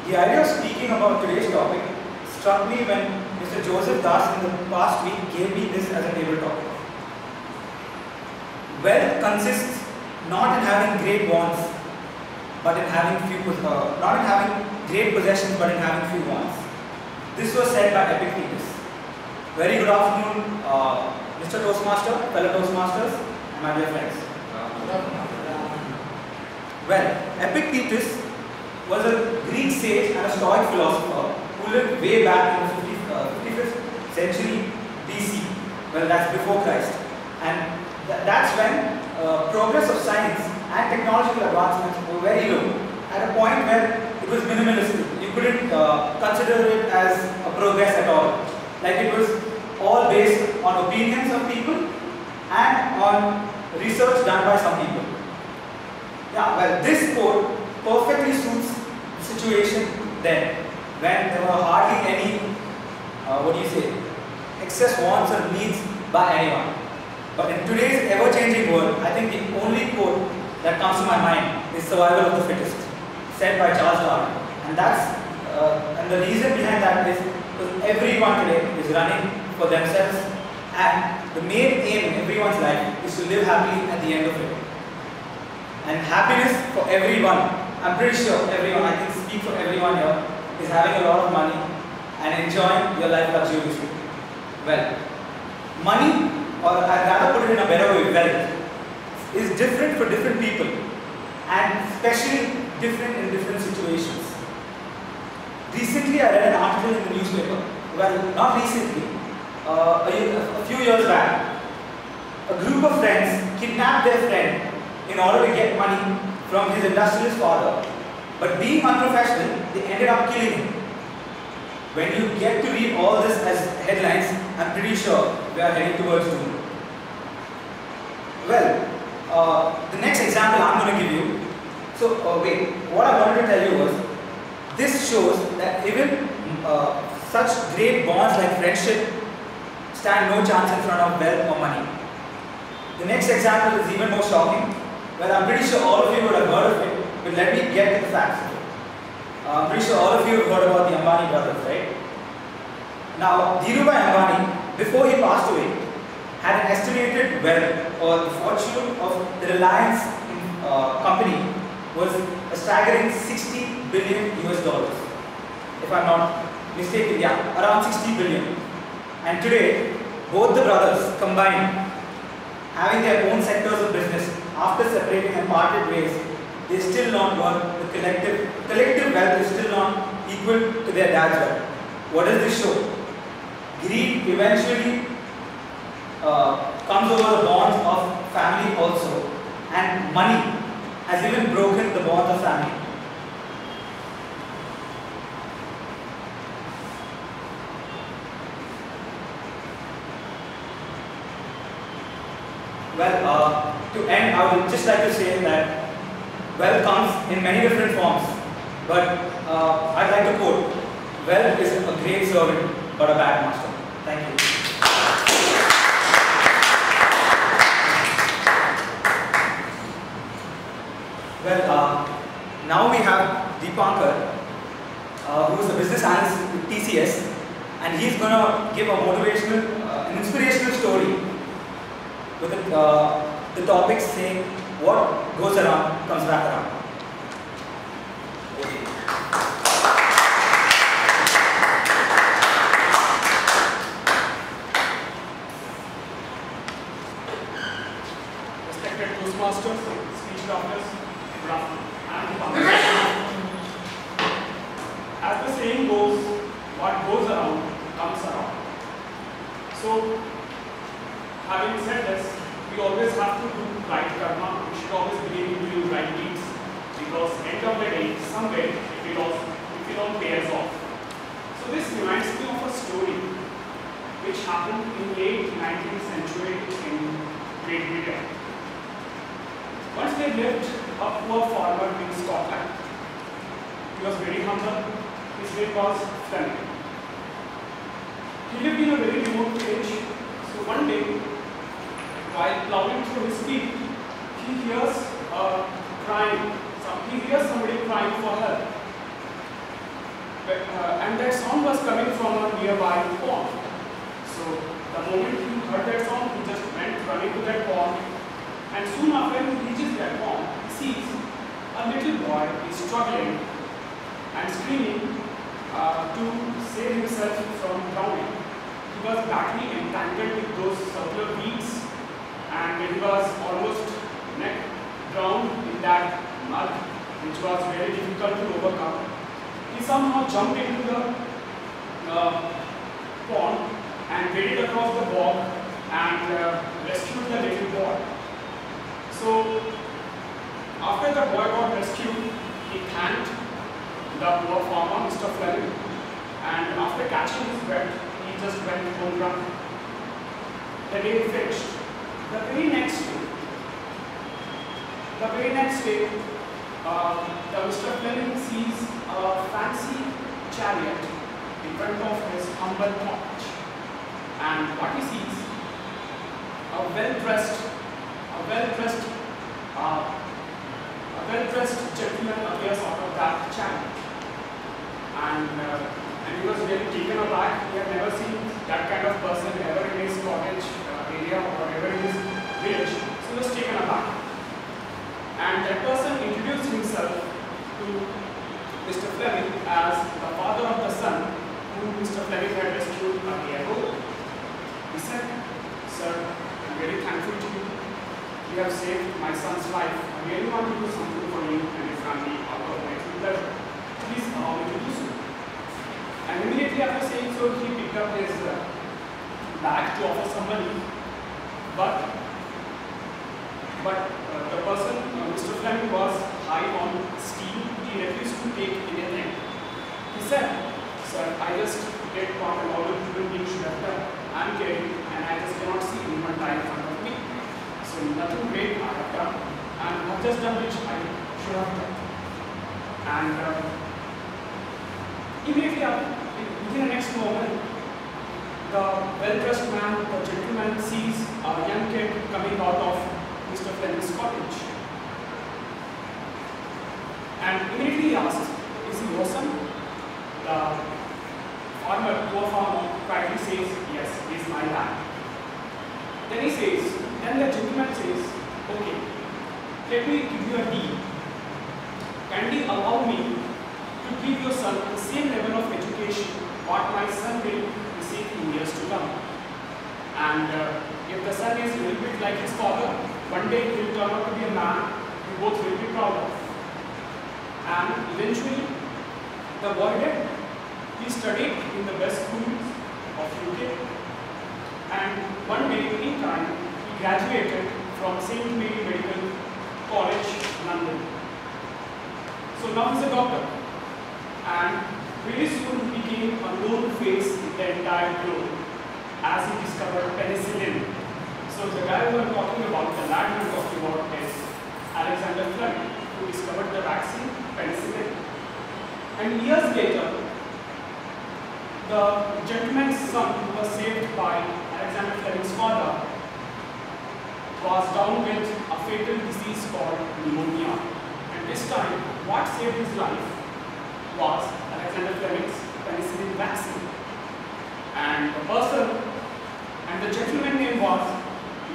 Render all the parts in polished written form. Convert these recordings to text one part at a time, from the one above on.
The idea of speaking about today's topic struck me when Mr. Joseph Das in the past week gave me this as a table topic. Wealth consists not in having great wants, but in having not in having great possessions, but in having few wants. This was said by Epictetus. Very good afternoon, Mr. Toastmaster, fellow Toastmasters, and my dear friends. Well, Epictetus was a Greek sage and a Stoic philosopher who lived way back in the 55th century BC. Well, that's before Christ. And that's when progress of science and technological advancements were very low, at a point where it was minimalistic. You couldn't consider it as a progress at all. Like it was all based on opinions of people and on research done by some people. Yeah, well, this quote perfectly suits the situation then, when there were hardly any, excess wants or needs by anyone. But in today's ever-changing world, I think the only quote that comes to my mind is "survival of the fittest," said by Charles Darwin. And the reason behind that is because everyone today is running for themselves, and the main aim in everyone's life is to live happily at the end of it. And happiness for everyone, I'm pretty sure everyone, I can speak for everyone here, is having a lot of money and enjoying your life luxuriously. Well, money, or I'd rather put it in a better way, wealth, is different for different people, and especially different in different situations. Recently, I read an article in the newspaper. Well, not recently, a few years back, a group of friends kidnapped their friend in order to get money from his industrialist father. But being unprofessional, they ended up killing him. When you get to read all this as headlines, I'm pretty sure we are heading towards doom. Well, the next example I'm going to give you. So, what I wanted to tell you was, this shows that even such great bonds like friendship stand no chance in front of wealth or money. The next example is even more shocking. Well, I'm pretty sure all of you would have heard of it, but let me get to the facts of it. I'm pretty sure all of you have heard about the Ambani brothers, right? Now, Dhirubhai Ambani, before he passed away, had an estimated wealth, or the fortune of the Reliance company was a staggering $60 billion US. If I'm not mistaken, yeah, around 60 billion. And today, both the brothers combined, having their own sectors of business, after separating and parted ways, they still not work. The collective wealth is still not equal to their dad's wealth. What does this show? Greed eventually comes over the bonds of family also, and money has even broken the bonds of family. Well, to end, I would just like to say that wealth comes in many different forms, but I'd like to quote, "Wealth is a great servant, but a bad master." Thank you. Well, now we have Deepankar, who is a business analyst with TCS, and he's going to give a motivational, an inspirational story with the topic saying, "What goes around comes back around." Respected Toastmasters, speech doctors, good afternoon. As the saying goes, what goes around comes around. So, having said this, we always have to do right karma. We should always believe in doing right deeds, because end of the day, somewhere it will all pay us off. So this reminds me of a story which happened in late 19th century in Great Britain. Once there lived a poor farmer in Scotland. He was very humble. His name was Fleming. He lived in a very remote village. So one day, while plowing through his field, he hears crying. He hears somebody crying for help. and that sound was coming from a nearby pond. So the moment he heard that sound, he just went running to that pond, and soon after he reaches that pond, he sees a little boy is struggling and screaming to save himself from drowning. He was badly entangled with those circular weeds, and he was almost neck drowned in that mud, which was very difficult to overcome. He somehow jumped into the pond and waded across the bog and rescued the little boy. So, after the boy got rescued, he thanked the poor farmer, Mr. Fleming, and after catching his breath, he just went home running. The day finished. The very next day, Mr. Fleming sees a fancy chariot in front of his humble cottage, and what he sees, a well-dressed gentleman appears out of that chariot, and he was really taken aback. He had never seen that kind of person ever in his cottage area or ever in his village, so he was taken aback. And that person introduced himself to Mr. Fleming as the father of the son whom Mr. Fleming had rescued a year ago. He said, "Sir, I am very thankful to you. You have saved my son's life. I really want to do something for you and your family out of my true pleasure. Please allow me to do so." And immediately after saying so, he picked up his bag to offer some money. But the person, Mr. Fleming, was high on steam. He refused to take anything. He said, "Sir, I just did what an older human being should have done. I am caring and I just cannot see anyone die in front of me. So nothing great I have done, and I have just done which I should have done." And immediately within the next moment, the well-dressed man, the gentleman, sees a young kid coming out of Mr. Fleming's cottage. And immediately he asks, "Is he your son?" The poor farmer quietly says, "Yes, he is my lad." Then the gentleman says, "Okay, let me give you a deal. Kindly allow me to give your son the same level of education what my son will receive in years to come. And if the son is a little bit like his father, one day he will turn out to be a man we both will be proud of." And eventually, the boy did. He studied in the best schools of UK, and one day in time, he graduated from St. Mary Medical College, London. So now he's a doctor, and very soon he became a known face in the entire globe as he discovered penicillin. So the guy we are talking about, the lad we are talking about, is Alexander Fleming, who discovered the vaccine penicillin. And years later, the gentleman's son, who was saved by Alexander Fleming's father, was down with a fatal disease called pneumonia. And this time, what saved his life was Alexander Fleming's penicillin vaccine. And the gentleman's name was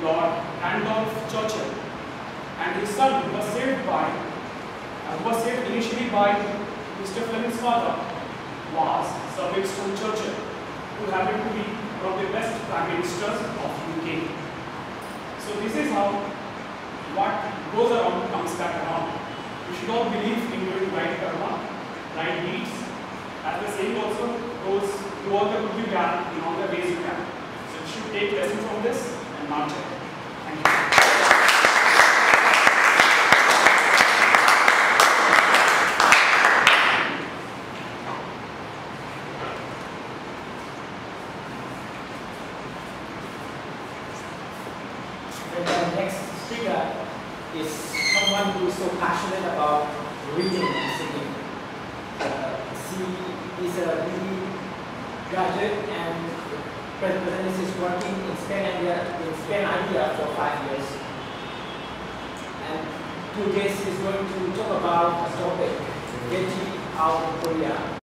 Lord Randolph Churchill. And his son, who was saved initially by Mr. Fleming's father, was Sir Winston Churchill, who happened to be one of the best prime ministers of UK. So this is how what goes around comes back around. You should all believe in doing right karma, right deeds. As the saying also goes, do all the good you can in all the ways you can. So you should take lesson from this and march it. Thank you. The next speaker is someone who is so passionate about reading and singing. She is a BE graduate and presently is working in Spain India for 5 years. And today she is going to talk about a topic, Veggie out in Korea.